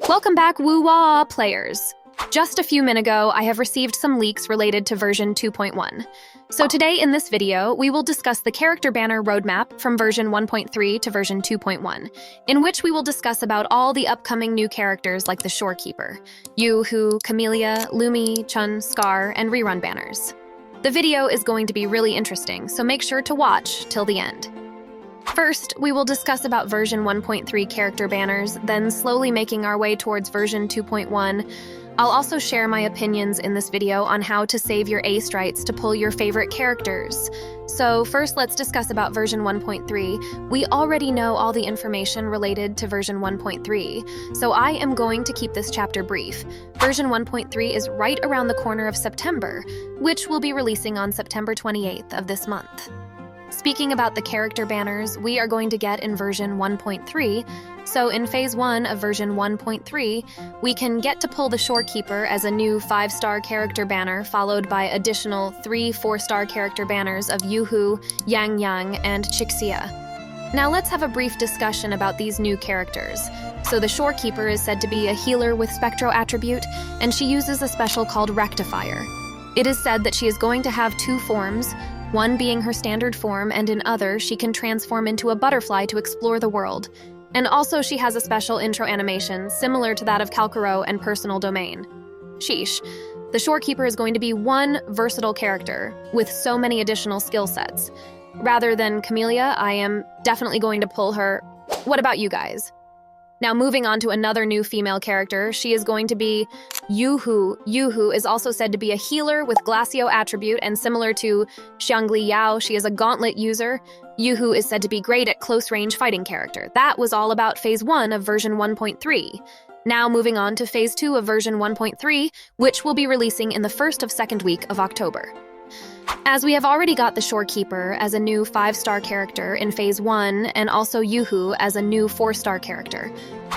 Welcome back, wuwa players. Just a few minutes ago, I have received some leaks related to version 2.1. So today in this video, we will discuss the character banner roadmap from version 1.3 to version 2.1, in which we will discuss about all the upcoming new characters like the Shorekeeper, Youhu, Camellya, Lumi, Chun, Scar, and rerun banners. The video is going to be really interesting, so make sure to watch till the end. First, we will discuss about version 1.3 character banners, then slowly making our way towards version 2.1. I'll also share my opinions in this video on how to save your A sprites to pull your favorite characters. So first, let's discuss about version 1.3. We already know all the information related to version 1.3, so I am going to keep this chapter brief. Version 1.3 is right around the corner of September, which will be releasing on September 28th of this month. Speaking about the character banners we are going to get in version 1.3, so in Phase 1 of version 1.3, we can get to pull the Shorekeeper as a new 5-star character banner, followed by additional 3 4-star character banners of Youhu, Yang Yang, and Chixia. Now let's have a brief discussion about these new characters. So the Shorekeeper is said to be a healer with Spectro attribute, and she uses a special called Rectifier. It is said that she is going to have 2 forms, one being her standard form, and in other, she can transform into a butterfly to explore the world. And also she has a special intro animation, similar to that of Kalkaro and Personal Domain. Sheesh. The Shorekeeper is going to be one versatile character, with so many additional skill sets. Rather than Camellya, I am definitely going to pull her. What about you guys? Now moving on to another new female character, she is going to be Youhu. Youhu is also said to be a healer with glacio attribute, and similar to Xiangli Yao, she is a gauntlet user. Youhu is said to be great at close-range fighting character. That was all about Phase 1 of version 1.3. Now moving on to Phase 2 of version 1.3, which will be releasing in the first of second week of October. As we have already got the Shorekeeper as a new 5-star character in Phase 1, and also Youhu as a new 4-star character,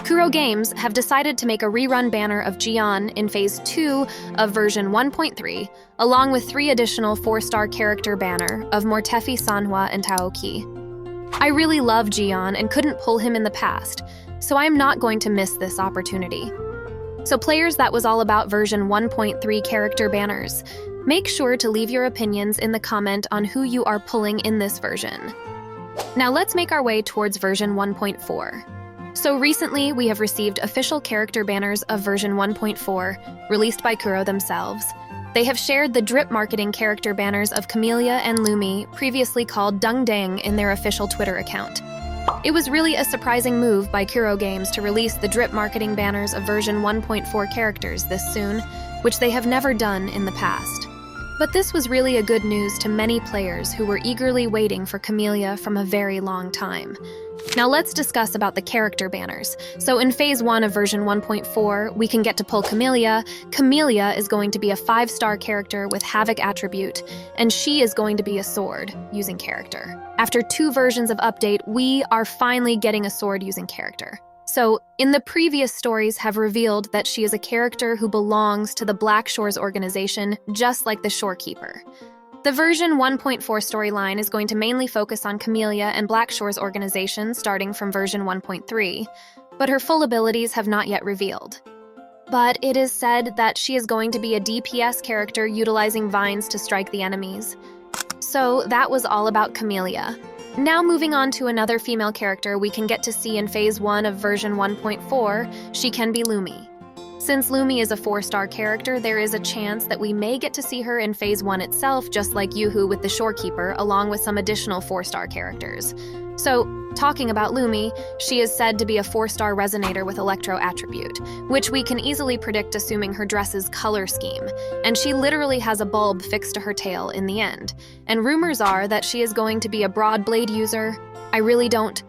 Kuro Games have decided to make a rerun banner of Jian in Phase 2 of version 1.3, along with 3 additional 4-star character banner of Mortefi, Sanhua, and Taoki. I really love Jian and couldn't pull him in the past, so I am not going to miss this opportunity. So players, that was all about version 1.3 character banners. Make sure to leave your opinions in the comment on who you are pulling in this version. Now let's make our way towards version 1.4. So recently, we have received official character banners of version 1.4, released by Kuro themselves. They have shared the drip marketing character banners of Camellya and Lumi, previously called Dung Dang, in their official Twitter account. It was really a surprising move by Kuro Games to release the drip marketing banners of version 1.4 characters this soon, which they have never done in the past. But this was really a good news to many players who were eagerly waiting for Camellya from a very long time. Now let's discuss about the character banners. So in Phase 1 of version 1.4, we can get to pull Camellya. Camellya is going to be a 5-star character with Havoc attribute, and she is going to be a sword using character. After 2 versions of update, we are finally getting a sword using character. So, in the previous stories have revealed that she is a character who belongs to the Black Shores organization, just like the Shorekeeper. The version 1.4 storyline is going to mainly focus on Camellya and Black Shores organization starting from version 1.3, but her full abilities have not yet revealed. But it is said that she is going to be a DPS character utilizing vines to strike the enemies. So that was all about Camellya. Now moving on to another female character we can get to see in Phase 1 of version 1.4, she can be Lumi. Since Lumi is a 4-star character, there is a chance that we may get to see her in Phase 1 itself, just like Youhu with the Shorekeeper, along with some additional 4-star characters. So, talking about Lumi, she is said to be a 4-star resonator with Electro attribute, which we can easily predict assuming her dress's color scheme, and she literally has a bulb fixed to her tail in the end. And rumors are that she is going to be a broad blade user. I really don't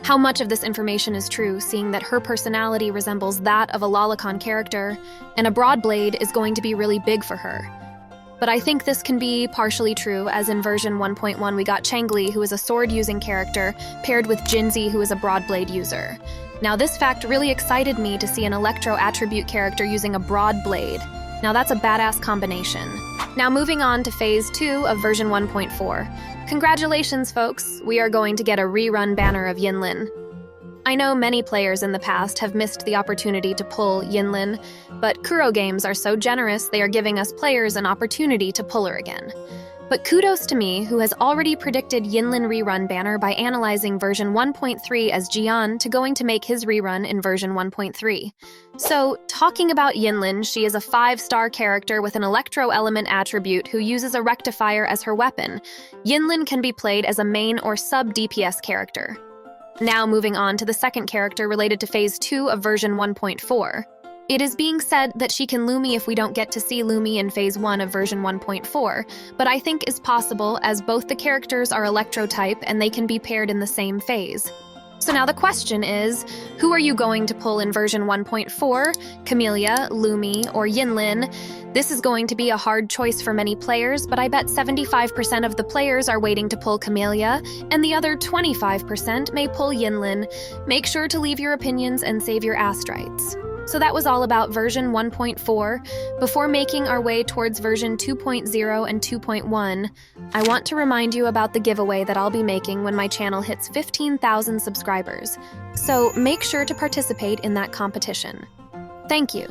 how much of this information is true, seeing that her personality resembles that of a lolicon character, and a broad blade is going to be really big for her. But I think this can be partially true, as in version 1.1 we got Changli, who is a sword-using character, paired with Jinzi, who is a broad blade user. Now this fact really excited me to see an Electro attribute character using a broad blade. Now that's a badass combination. Now moving on to Phase 2 of version 1.4. Congratulations, folks! We are going to get a rerun banner of Lin. I know many players in the past have missed the opportunity to pull Yinlin, but Kuro Games are so generous they are giving us players an opportunity to pull her again. But kudos to me, who has already predicted Yinlin rerun banner by analyzing version 1.3 as Jian to going to make his rerun in version 1.3. So, talking about Yinlin, she is a 5-star character with an electro element attribute who uses a rectifier as her weapon. Yinlin can be played as a main or sub-DPS character. Now moving on to the second character related to Phase 2 of version 1.4. It is being said that she can lumi if we don't get to see lumi in Phase 1 of version 1.4, but I think is possible as both the characters are electro-type and they can be paired in the same phase. So now the question is, who are you going to pull in version 1.4, Camellya, Lumi, or Yinlin? This is going to be a hard choice for many players, but I bet 75% of the players are waiting to pull Camellya, and the other 25% may pull Yinlin. Make sure to leave your opinions and save your astrites. So that was all about version 1.4. Before making our way towards version 2.0 and 2.1, I want to remind you about the giveaway that I'll be making when my channel hits 15,000 subscribers. So make sure to participate in that competition. Thank you.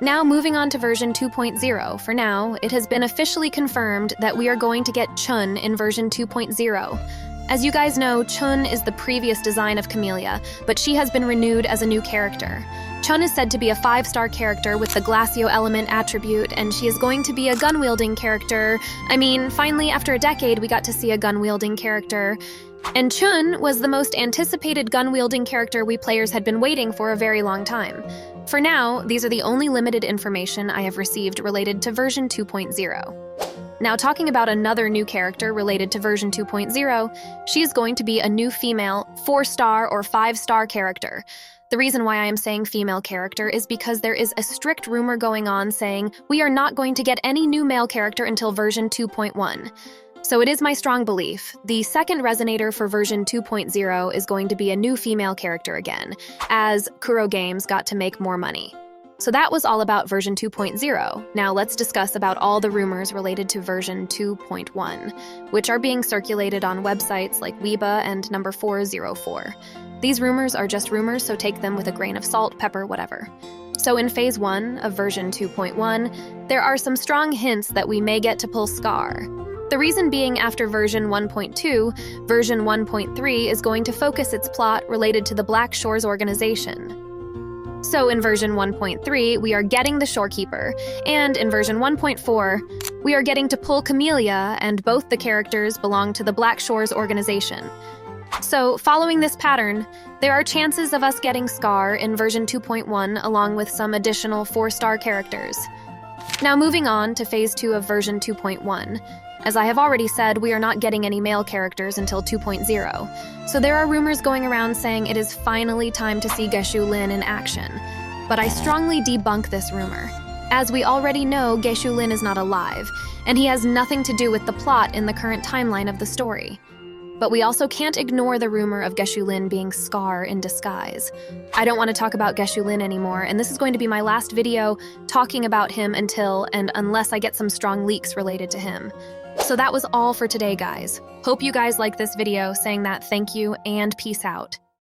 Now moving on to version 2.0. For now, it has been officially confirmed that we are going to get Chun in version 2.0. As you guys know, Chun is the previous design of Camellya, but she has been renewed as a new character. Chun is said to be a 5-star character with the glacio element attribute, and she is going to be a gun-wielding character. I mean, finally, after a decade, we got to see a gun-wielding character. And Chun was the most anticipated gun-wielding character we players had been waiting for a very long time. For now, these are the only limited information I have received related to version 2.0. Now, talking about another new character related to version 2.0, she is going to be a new female 4-star or 5-star character. The reason why I am saying female character is because there is a strict rumor going on saying we are not going to get any new male character until version 2.1. So it is my strong belief, the second resonator for version 2.0 is going to be a new female character again, as Kuro Games got to make more money. So that was all about version 2.0. Now let's discuss about all the rumors related to version 2.1, which are being circulated on websites like Weibo and number 404. These rumors are just rumors, so take them with a grain of salt, pepper, whatever. So in Phase 1 of version 2.1, there are some strong hints that we may get to pull Scar. The reason being after version 1.2, version 1.3 is going to focus its plot related to the Black Shores organization. So in version 1.3, we are getting the Shorekeeper, and in version 1.4, we are getting to pull Camellya, and both the characters belong to the Black Shores organization. So, following this pattern, there are chances of us getting Scar in version 2.1 along with some additional 4-star characters. Now moving on to Phase 2 of version 2.1. As I have already said, we are not getting any male characters until 2.0. So there are rumors going around saying it is finally time to see Geshu Lin in action. But I strongly debunk this rumor. As we already know, Geshu Lin is not alive, and he has nothing to do with the plot in the current timeline of the story. But we also can't ignore the rumor of Geshu Lin being Scar in disguise. I don't want to talk about Geshu Lin anymore, and this is going to be my last video talking about him unless I get some strong leaks related to him. So that was all for today, guys. Hope you guys liked this video, saying that thank you and peace out.